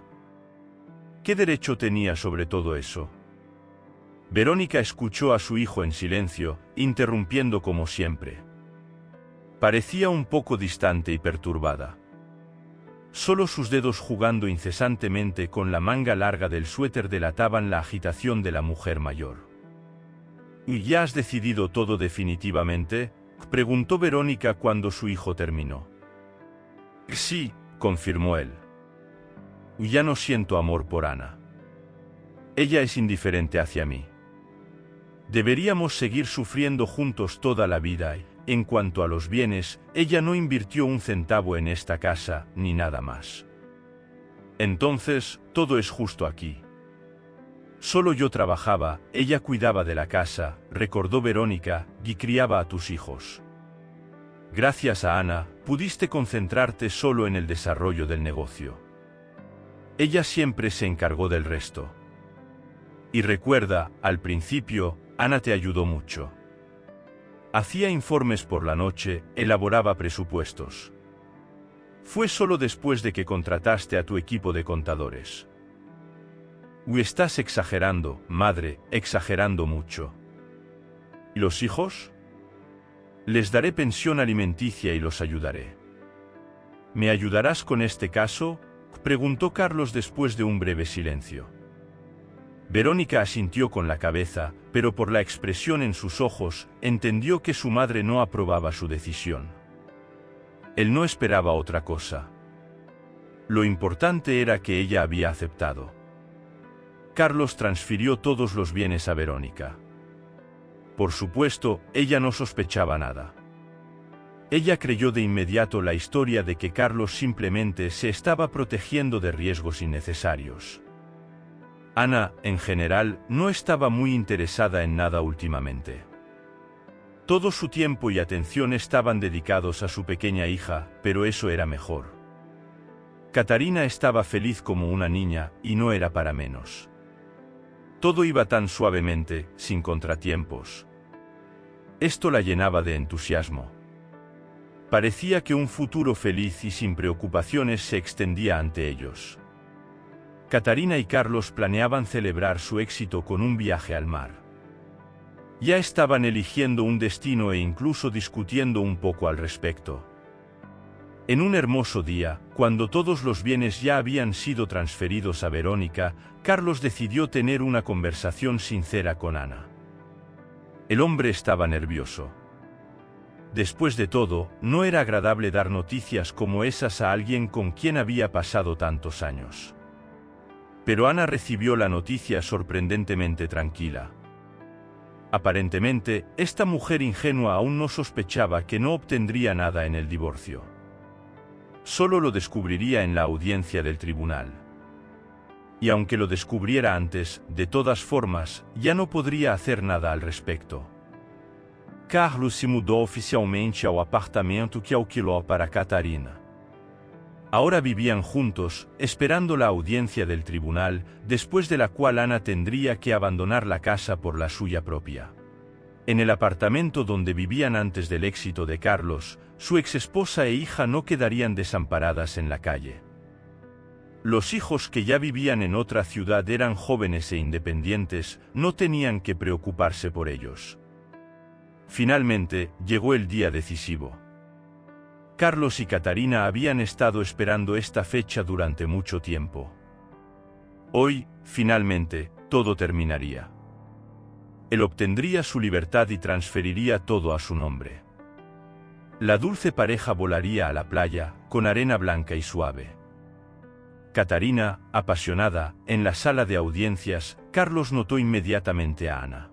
¿Qué derecho tenía sobre todo eso? Verónica escuchó a su hijo en silencio, interrumpiendo como siempre. Parecía un poco distante y perturbada. Solo sus dedos jugando incesantemente con la manga larga del suéter delataban la agitación de la mujer mayor. ¿Y ya has decidido todo definitivamente?, preguntó Verónica cuando su hijo terminó. Sí, confirmó él. Ya no siento amor por Ana. Ella es indiferente hacia mí. Deberíamos seguir sufriendo juntos toda la vida y, en cuanto a los bienes, ella no invirtió un centavo en esta casa, ni nada más. Entonces, todo es justo aquí. Solo yo trabajaba, ella cuidaba de la casa, recordó Verónica, y criaba a tus hijos. Gracias a Ana, pudiste concentrarte solo en el desarrollo del negocio. Ella siempre se encargó del resto. Y recuerda, al principio, Ana te ayudó mucho. Hacía informes por la noche, elaboraba presupuestos. Fue solo después de que contrataste a tu equipo de contadores. Estás exagerando, madre, exagerando mucho. ¿Y los hijos? Les daré pensión alimenticia y los ayudaré. ¿Me ayudarás con este caso?, preguntó Carlos después de un breve silencio. Verónica asintió con la cabeza, pero por la expresión en sus ojos, entendió que su madre no aprobaba su decisión. Él no esperaba otra cosa. Lo importante era que ella había aceptado. Carlos transfirió todos los bienes a Verónica. Por supuesto, ella no sospechaba nada. Ella creyó de inmediato la historia de que Carlos simplemente se estaba protegiendo de riesgos innecesarios. Ana, en general, no estaba muy interesada en nada últimamente. Todo su tiempo y atención estaban dedicados a su pequeña hija, pero eso era mejor. Catarina estaba feliz como una niña, y no era para menos. Todo iba tan suavemente, sin contratiempos. Esto la llenaba de entusiasmo. Parecía que un futuro feliz y sin preocupaciones se extendía ante ellos. Catarina y Carlos planeaban celebrar su éxito con un viaje al mar. Ya estaban eligiendo un destino e incluso discutiendo un poco al respecto. En un hermoso día, cuando todos los bienes ya habían sido transferidos a Verónica, Carlos decidió tener una conversación sincera con Ana. El hombre estaba nervioso. Después de todo, no era agradable dar noticias como esas a alguien con quien había pasado tantos años. Pero Ana recibió la noticia sorprendentemente tranquila. Aparentemente, esta mujer ingenua aún no sospechaba que no obtendría nada en el divorcio. Solo lo descubriría en la audiencia del tribunal. Y aunque lo descubriera antes, de todas formas, ya no podría hacer nada al respecto. Carlos se mudou oficialmente ao apartamento que alquilou para Catarina. Ahora vivían juntos, esperando la audiencia del tribunal, después de la cual Ana tendría que abandonar la casa por la suya propia. En el apartamento donde vivían antes del éxito de Carlos, su exesposa e hija no quedarían desamparadas en la calle. Los hijos que ya vivían en otra ciudad eran jóvenes e independientes, no tenían que preocuparse por ellos. Finalmente, llegó el día decisivo. Carlos y Catarina habían estado esperando esta fecha durante mucho tiempo. Hoy, finalmente, todo terminaría. Él obtendría su libertad y transferiría todo a su nombre. La dulce pareja volaría a la playa, con arena blanca y suave. Catarina, apasionada, en la sala de audiencias, Carlos notó inmediatamente a Ana.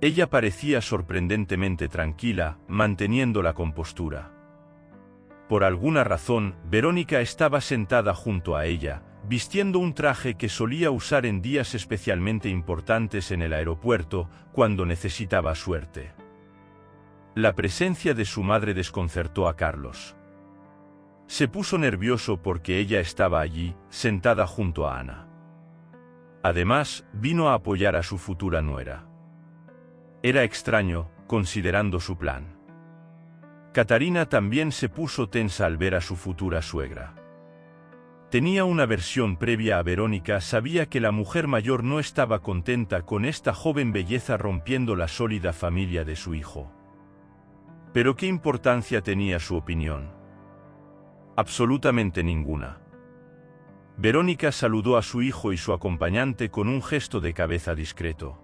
Ella parecía sorprendentemente tranquila, manteniendo la compostura. Por alguna razón, Verónica estaba sentada junto a ella, vistiendo un traje que solía usar en días especialmente importantes en el aeropuerto, cuando necesitaba suerte. La presencia de su madre desconcertó a Carlos. Se puso nervioso porque ella estaba allí, sentada junto a Ana. Además, vino a apoyar a su futura nuera. Era extraño, considerando su plan. Catarina también se puso tensa al ver a su futura suegra. Tenía una versión previa a Verónica, sabía que la mujer mayor no estaba contenta con esta joven belleza rompiendo la sólida familia de su hijo. Pero ¿qué importancia tenía su opinión? Absolutamente ninguna. Verónica saludó a su hijo y su acompañante con un gesto de cabeza discreto.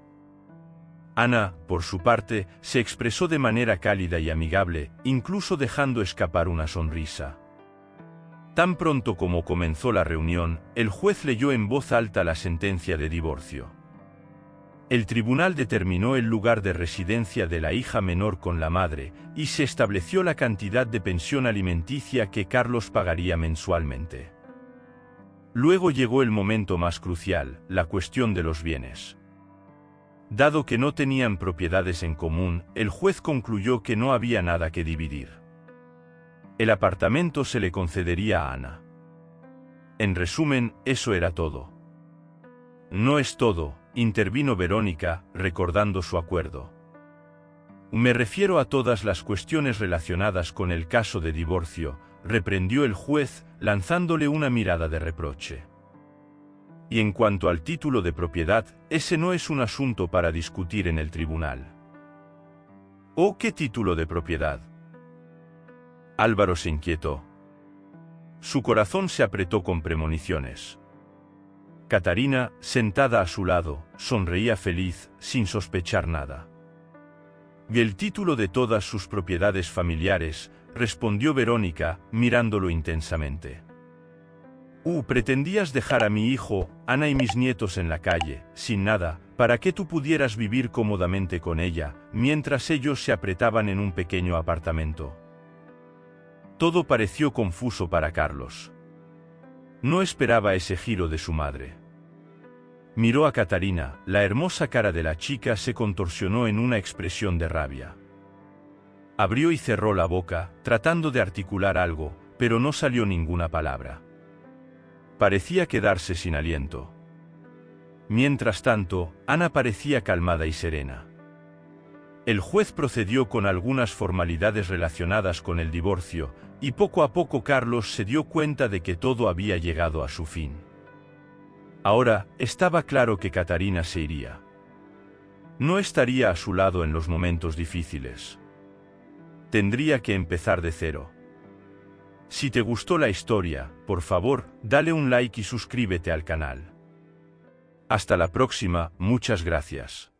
Ana, por su parte, se expresó de manera cálida y amigable, incluso dejando escapar una sonrisa. Tan pronto como comenzó la reunión, el juez leyó en voz alta la sentencia de divorcio. El tribunal determinó el lugar de residencia de la hija menor con la madre, y se estableció la cantidad de pensión alimenticia que Carlos pagaría mensualmente. Luego llegó el momento más crucial, la cuestión de los bienes. Dado que no tenían propiedades en común, el juez concluyó que no había nada que dividir. El apartamento se le concedería a Ana. En resumen, eso era todo. No es todo, intervino Verónica, recordando su acuerdo. Me refiero a todas las cuestiones relacionadas con el caso de divorcio, reprendió el juez, lanzándole una mirada de reproche. Y en cuanto al título de propiedad, ese no es un asunto para discutir en el tribunal. ¿Oh, qué título de propiedad? Álvaro se inquietó. Su corazón se apretó con premoniciones. Catarina, sentada a su lado, sonreía feliz, sin sospechar nada. ¿Y el título de todas sus propiedades familiares?, respondió Verónica, mirándolo intensamente. ¿Pretendías dejar a mi hijo, Ana y mis nietos en la calle, sin nada, para que tú pudieras vivir cómodamente con ella, mientras ellos se apretaban en un pequeño apartamento? Todo pareció confuso para Carlos. No esperaba ese giro de su madre. Miró a Catarina, la hermosa cara de la chica se contorsionó en una expresión de rabia. Abrió y cerró la boca, tratando de articular algo, pero no salió ninguna palabra. Parecía quedarse sin aliento. Mientras tanto, Ana parecía calmada y serena. El juez procedió con algunas formalidades relacionadas con el divorcio, y poco a poco Carlos se dio cuenta de que todo había llegado a su fin. Ahora, estaba claro que Catarina se iría. No estaría a su lado en los momentos difíciles. Tendría que empezar de cero. Si te gustó la historia, por favor, dale un like y suscríbete al canal. Hasta la próxima, muchas gracias.